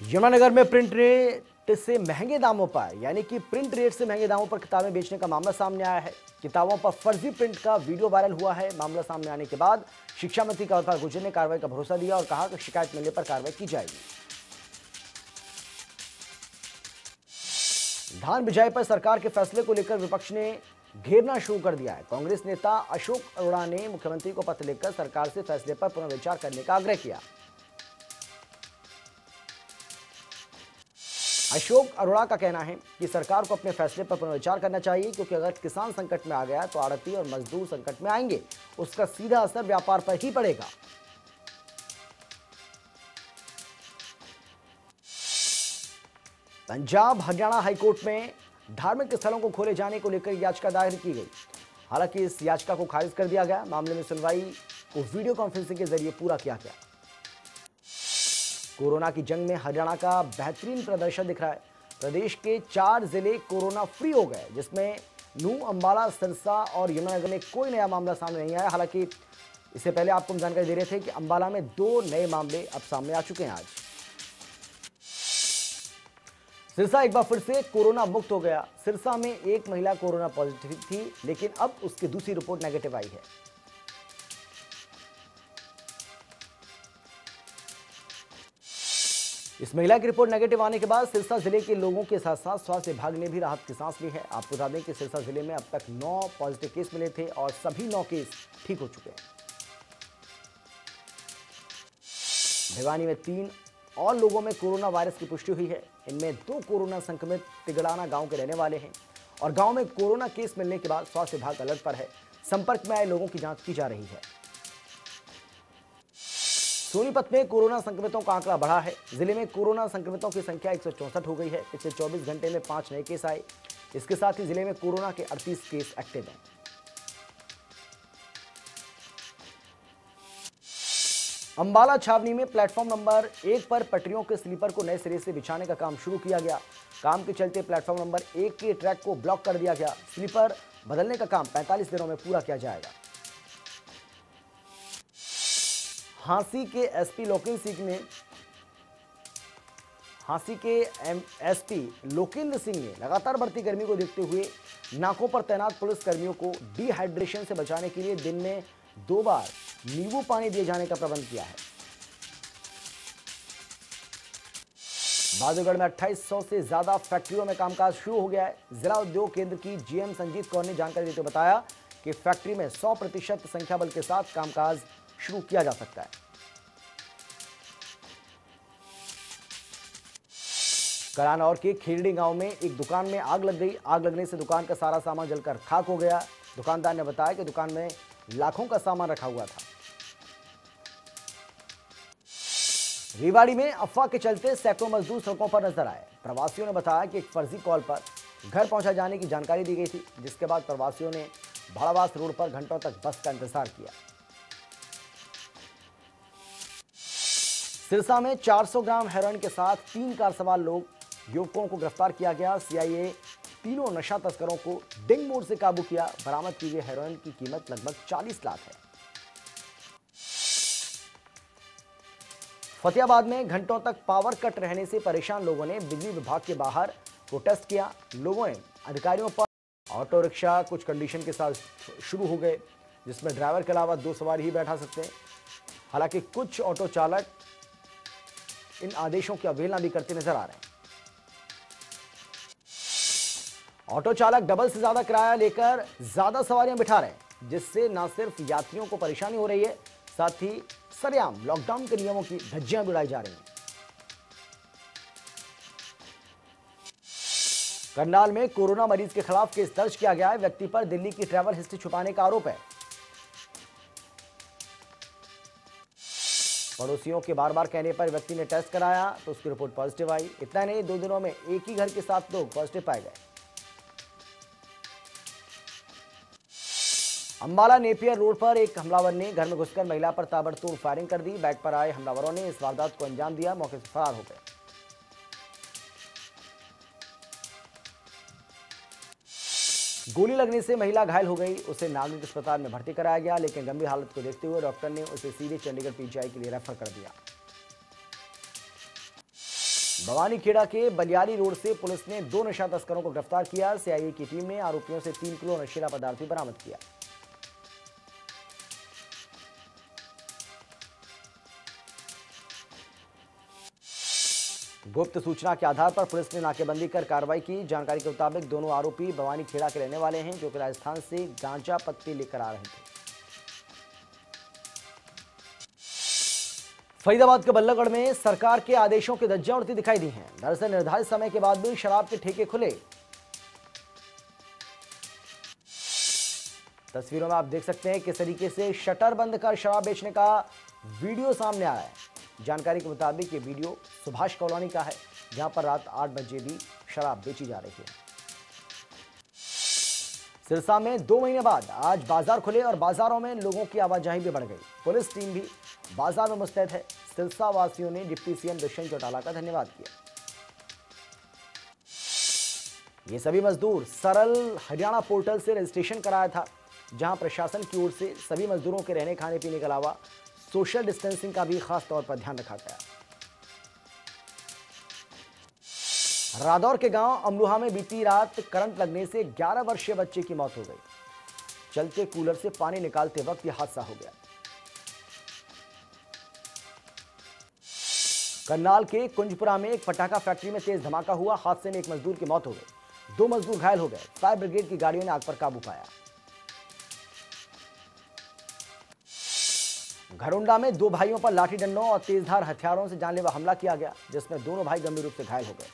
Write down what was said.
यमुनानगर में print rate से महंगे दामों पर यानी कि प्रिंट रेट से महंगे दामों पर किताबें बेचने का मामला सामने आया है। किताबों पर फर्जी प्रिंट का वीडियो वायरल हुआ है। मामला सामने आने के बाद शिक्षा मंत्री कंवरपाल गुर्जर ने कार्रवाई का भरोसा दिया और कहा कि शिकायत मिलने पर कार्रवाई की जाएगी। धान बिजाई पर सरकार के फैसले को लेकर विपक्ष ने घेरना शुरू कर दिया है। कांग्रेस नेता अशोक अरोड़ा ने मुख्यमंत्री को पत्र लिखकर सरकार से फैसले पर पुनर्विचार करने का आग्रह किया। अशोक अरोड़ा का कहना है कि सरकार को अपने फैसले पर पुनर्विचार करना चाहिए, क्योंकि अगर किसान संकट में आ गया तो आड़ती और मजदूर संकट में आएंगे। उसका सीधा असर व्यापार पर ही पड़ेगा। पंजाब हरियाणा हाईकोर्ट में धार्मिक स्थलों को खोले जाने को लेकर याचिका दायर की गई। हालांकि इस याचिका को खारिज कर दिया गया। मामले में सुनवाई को वीडियो कॉन्फ्रेंसिंग के जरिए पूरा किया गया। कोरोना की जंग में हरियाणा का बेहतरीन प्रदर्शन दिख रहा है। प्रदेश के 4 जिले कोरोना फ्री हो गए, जिसमें नूंह, अंबाला, सिरसा और यमुनानगर में कोई नया मामला सामने नहीं आया। हालांकि इससे पहले आपको हम जानकारी दे रहे थे कि अंबाला में 2 नए मामले अब सामने आ चुके हैं। आज सिरसा एक बार फिर से कोरोना मुक्त हो गया। सिरसा में एक महिला कोरोना पॉजिटिव थी, लेकिन अब उसकी दूसरी रिपोर्ट नेगेटिव आई है। इस महिला की रिपोर्ट नेगेटिव आने के बाद सिरसा जिले के लोगों के साथ साथ स्वास्थ्य विभाग ने भी राहत की सांस ली है। आपको बता दें कि सिरसा जिले में अब तक 9 पॉजिटिव केस मिले थे और सभी 9 केस ठीक हो चुके हैं। भिवानी में 3 और लोगों में कोरोना वायरस की पुष्टि हुई है। इनमें 2 कोरोना संक्रमित तिगड़ाना गांव के रहने वाले हैं और गांव में कोरोना केस मिलने के बाद स्वास्थ्य विभाग अलर्ट पर है। संपर्क में आए लोगों की जांच की जा रही है। सोनीपत में कोरोना संक्रमितों का आंकड़ा बढ़ा है। जिले में कोरोना संक्रमितों की संख्या 164 हो गई है। पिछले 24 घंटे में 5 नए केस आए। इसके साथ ही जिले में कोरोना के 38 केस एक्टिव हैं। अंबाला छावनी में प्लेटफॉर्म नंबर 1 पर पटरियों के स्लीपर को नए सिरे से बिछाने का काम शुरू किया गया। काम के चलते प्लेटफॉर्म नंबर 1 के ट्रैक को ब्लॉक कर दिया गया। स्लीपर बदलने का काम 45 दिनों में पूरा किया जाएगा। हांसी के एसपी लोकेंद्र सिंह ने लगातार बढ़ती गर्मी को देखते हुए नाकों पर तैनात पुलिस कर्मियों को डिहाइड्रेशन से बचाने के लिए दिन में 2 बार नींबू पानी दिए जाने का प्रबंध किया है। बाजूगढ़ में 2800 से ज्यादा फैक्ट्रियों में कामकाज शुरू हो गया है। जिला उद्योग केंद्र की जीएम संजीत कौर ने जानकारी देते हुए बताया कि फैक्ट्री में 100% संख्या बल के साथ कामकाज शुरू किया जा सकता है। करानौर के खेरड़ी गांव में एक दुकान में आग लग गई। आग लगने से दुकान का सारा सामान जलकर खाक हो गया। दुकानदार ने बताया कि दुकान में लाखों का सामान रखा हुआ था। रेवाड़ी में अफवाह के चलते सैकड़ों मजदूर सड़कों पर नजर आए। प्रवासियों ने बताया कि एक फर्जी कॉल पर घर पहुंचा जाने की जानकारी दी गई थी, जिसके बाद प्रवासियों ने भाड़ावास रोड पर घंटों तक बस का इंतजार किया। सिरसा में 400 ग्राम हेरोइन के साथ 3 कार सवार युवकों को गिरफ्तार किया गया। सीआईए तीनों नशा तस्करों को डिंग मोड़ से काबू किया। बरामद की गई हेरोइन की कीमत लगभग 40 लाख है। फतेहाबाद में घंटों तक पावर कट रहने से परेशान लोगों ने बिजली विभाग के बाहर प्रोटेस्ट किया। लोगों ने अधिकारियों पर ऑटो रिक्शा कुछ कंडीशन के साथ शुरू हो गए, जिसमें ड्राइवर के अलावा 2 सवार ही बैठा सकते हैं। हालांकि कुछ ऑटो चालक इन आदेशों की अवहेलना भी करते नजर आ रहे हैं। ऑटो चालक डबल से ज्यादा किराया लेकर ज्यादा सवारियां बिठा रहे हैं, जिससे न सिर्फ यात्रियों को परेशानी हो रही है, साथ ही सरेआम लॉकडाउन के नियमों की धज्जियां भी उड़ाई जा रही हैं। करनाल में कोरोना मरीज के खिलाफ केस दर्ज किया गया है। व्यक्ति पर दिल्ली की ट्रैवल हिस्ट्री छुपाने का आरोप है। पड़ोसियों के बार बार कहने पर व्यक्ति ने टेस्ट कराया तो उसकी रिपोर्ट पॉजिटिव आई। इतना नहीं, 2 दिनों में एक ही घर के 7 लोग पॉजिटिव पाए गए। अंबाला नेपियर रोड पर एक हमलावर ने घर में घुसकर महिला पर ताबड़तोड़ फायरिंग कर दी। बाइक पर आए हमलावरों ने इस वारदात को अंजाम दिया, मौके से फरार हो गए। गोली लगने से महिला घायल हो गई। उसे नागरिक अस्पताल में भर्ती कराया गया, लेकिन गंभीर हालत को देखते हुए डॉक्टर ने उसे सीधे चंडीगढ़ पीजीआई के लिए रेफर कर दिया। भवानीखेड़ा के बलियाली रोड से पुलिस ने 2 नशा तस्करों को गिरफ्तार किया। सीआईए की टीम ने आरोपियों से 3 किलो नशीला पदार्थ भी बरामद किया। गुप्त सूचना के आधार पर पुलिस ने नाकेबंदी कर कार्रवाई की। जानकारी के मुताबिक दोनों आरोपी भवानीखेड़ा के रहने वाले हैं, जो कि राजस्थान से गांजा पत्ती लेकर आ रहे थे। फरीदाबाद के बल्लभगढ़ में सरकार के आदेशों की धज्जियां उड़ती दिखाई दी हैं। दरअसल निर्धारित समय के बाद भी शराब के ठेके खुले। तस्वीरों में आप देख सकते हैं किस तरीके से शटर बंद कर शराब बेचने का वीडियो सामने आया है। जानकारी के मुताबिक ये वीडियो सुभाष कॉलोनी का है, जहां पर रात 8 बजे भी शराब बेची जा रही है। सिरसा में 2 महीने बाद आज बाजार खुले और बाजारों में लोगों की आवाजाही भी बढ़ गई। पुलिस टीम भी बाजार में मुस्तैद है। सिरसा वासियों ने डिप्टी सीएम दुष्यंत चौटाला का धन्यवाद किया। ये सभी मजदूर सरल हरियाणा पोर्टल से रजिस्ट्रेशन कराया था, जहां प्रशासन की ओर से सभी मजदूरों के रहने खाने पीने के अलावा सोशल डिस्टेंसिंग का भी खास तौर पर ध्यान रखा गया। रादौर के गांव अमरूहा में बीती रात करंट लगने से 11 वर्षीय बच्चे की मौत हो गई। चलते कूलर से पानी निकालते वक्त यह हादसा हो गया। करनाल के कुंजपुरा में एक पटाखा फैक्ट्री में तेज धमाका हुआ। हादसे में एक मजदूर की मौत हो गई, 2 मजदूर घायल हो गए। फायर ब्रिगेड की गाड़ियों ने आग पर काबू पाया। घरोंडा में 2 भाइयों पर लाठी डंडों और तेजधार हथियारों से जानलेवा हमला किया गया, जिसमें दोनों भाई गंभीर रूप से घायल हो गए।